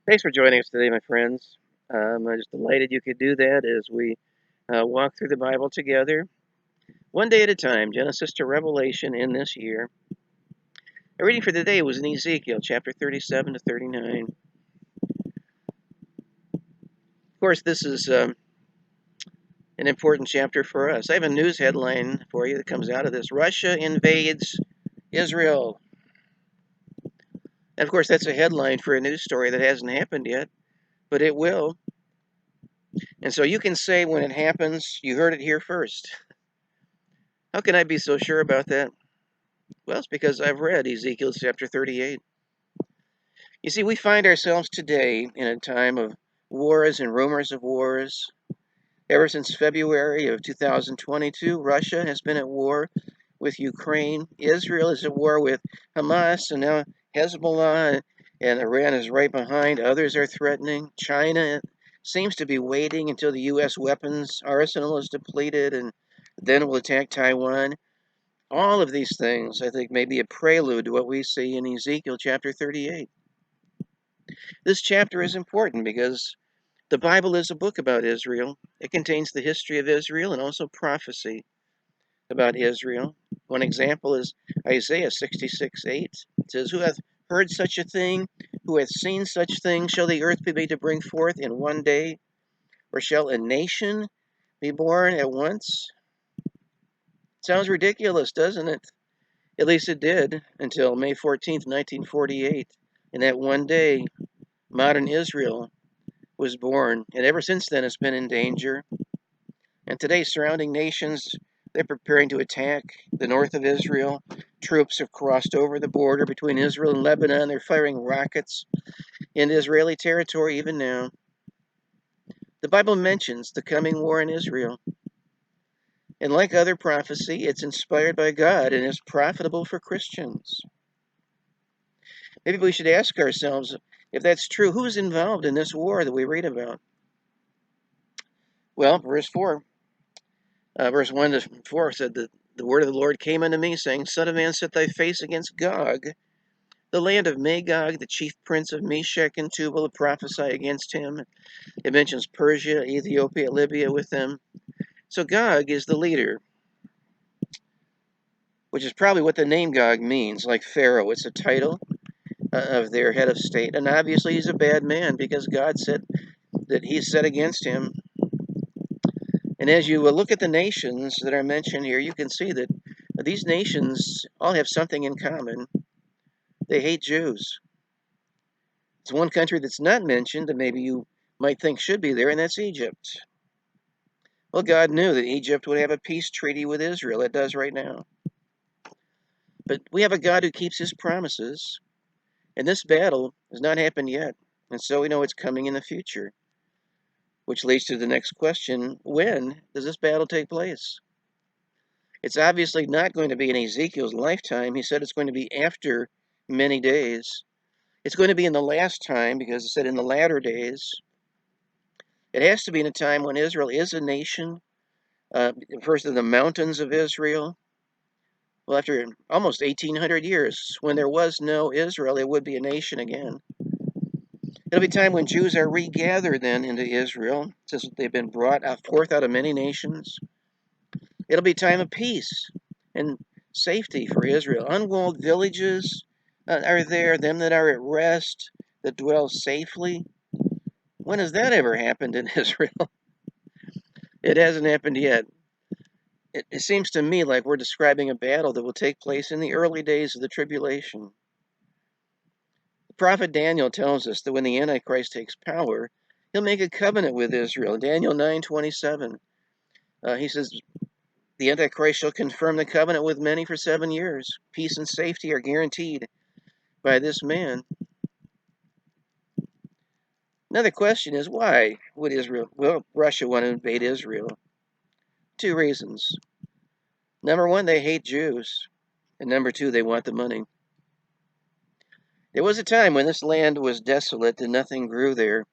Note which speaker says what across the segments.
Speaker 1: Thanks for joining us today, my friends. I'm just delighted you could do that as we walk through the Bible together, one day at a time, Genesis to Revelation in this year. Our reading for today was in Ezekiel chapter 37 to 39. Of course, this is an important chapter for us. I have a news headline for you that comes out of this. Russia invades Israel. And of course, that's a headline for a news story that hasn't happened yet, but it will. And so you can say when it happens, you heard it here first. How can I be so sure about that? Well, it's because I've read Ezekiel chapter 38. You see, we find ourselves today in a time of wars and rumors of wars. Ever since February of 2022, Russia has been at war with Ukraine. Israel is at war with Hamas, and now Hezbollah and Iran is right behind. Others are threatening. China seems to be waiting until the U.S. weapons arsenal is depleted and then will attack Taiwan. All of these things, I think, may be a prelude to what we see in Ezekiel chapter 38. This chapter is important because the Bible is a book about Israel. It contains the history of Israel and also prophecy about Israel. One example is Isaiah 66:8. It says, "Who hath heard such a thing? Who hath seen such things? Shall the earth be made to bring forth in one day? Or shall a nation be born at once?" Sounds ridiculous, doesn't it? At least it did until May 14th, 1948. In that one day, modern Israel was born, and ever since then it's been in danger. And today, surrounding nations, they're preparing to attack the north of Israel. Troops have crossed over the border between Israel and Lebanon. They're firing rockets into Israeli territory even now. The Bible mentions the coming war in Israel. And like other prophecy, it's inspired by God and is profitable for Christians. Maybe we should ask ourselves, if that's true, who's involved in this war that we read about? Well, verse 1 to 4 said that the word of the Lord came unto me, saying, Son of man, set thy face against Gog, the land of Magog, the chief prince of Meshech and Tubal, to prophesy against him. It mentions Persia, Ethiopia, Libya with them. So Gog is the leader, which is probably what the name Gog means, like Pharaoh. It's a title of their head of state. And obviously he's a bad man because God said that he's set against him. And as you look at the nations that are mentioned here, you can see that these nations all have something in common. They hate Jews. It's one country that's not mentioned that maybe you might think should be there, and that's Egypt. Well, God knew that Egypt would have a peace treaty with Israel. It does right now. But we have a God who keeps his promises, and this battle has not happened yet. And so we know it's coming in the future, which leads to the next question: when does this battle take place? It's obviously not going to be in Ezekiel's lifetime. He said it's going to be after many days. It's going to be in the last time because it said in the latter days. It has to be in a time when Israel is a nation, first in the mountains of Israel. Well, after almost 1,800 years, when there was no Israel, it would be a nation again. It'll be time when Jews are regathered then into Israel, since they've been brought forth out of many nations. It'll be time of peace and safety for Israel. Unwalled villages are there, them that are at rest, that dwell safely. When has that ever happened in Israel? It hasn't happened yet. It seems to me like we're describing a battle that will take place in the early days of the tribulation. The prophet Daniel tells us that when the Antichrist takes power, he'll make a covenant with Israel. Daniel 9:27. He says, the Antichrist shall confirm the covenant with many for 7 years. Peace and safety are guaranteed by this man. Another question is, why would Russia want to invade Israel? 2 reasons. Number 1, they hate Jews. And number 2, they want the money. There was a time when this land was desolate and nothing grew there.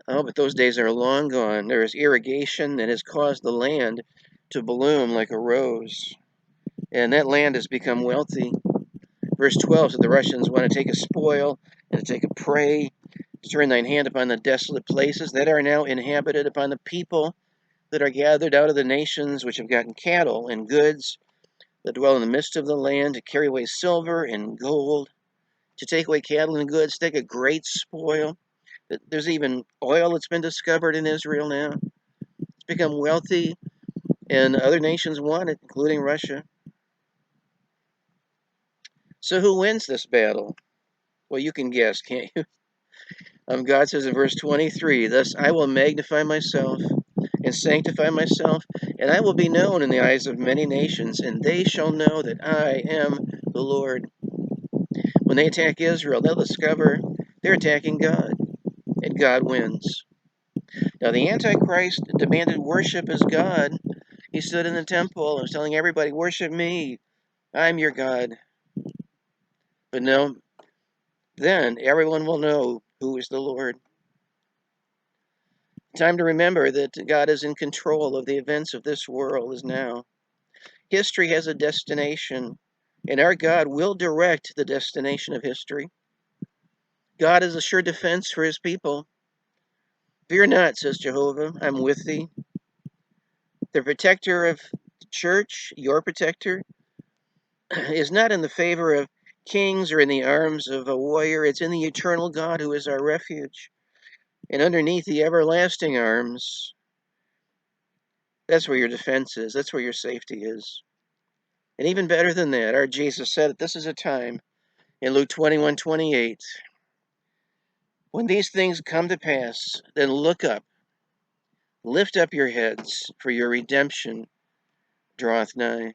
Speaker 1: Oh, but those days are long gone. There is irrigation that has caused the land to bloom like a rose. And that land has become wealthy. Verse 12 said the Russians want to take a spoil and to take a prey, Turn thine hand upon the desolate places that are now inhabited, upon the people that are gathered out of the nations, which have gotten cattle and goods, that dwell in the midst of the land, to carry away silver and gold, to take away cattle and goods, take a great spoil. There's even oil that's been discovered in Israel now. It's become wealthy, and other nations want it, including Russia. So who wins this battle? Well, you can guess, can't you? God says in verse 23, thus I will magnify myself and sanctify myself, and I will be known in the eyes of many nations, and they shall know that I am the Lord. When they attack Israel, they'll discover they're attacking God, and God wins. Now, the Antichrist demanded worship as God. He stood in the temple and was telling everybody, worship me, I'm your God. But no, then everyone will know who is the Lord. Time to remember that God is in control of the events of this world is now. History has a destination, and our God will direct the destination of history. God is a sure defense for his people. Fear not, says Jehovah, I'm with thee. The protector of the church, your protector, is not in the favor of kings or in the arms of a warrior. It's in the eternal God who is our refuge. And underneath the everlasting arms, that's where your defense is. That's where your safety is. And even better than that, our Jesus said that this is a time in Luke 21:28. When these things come to pass, then look up, lift up your heads, for your redemption draweth nigh.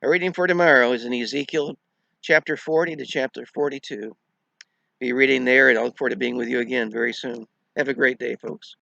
Speaker 1: Our reading for tomorrow is in Ezekiel chapter 40 to chapter 42. Be reading there, and I look forward to being with you again very soon. Have a great day, folks.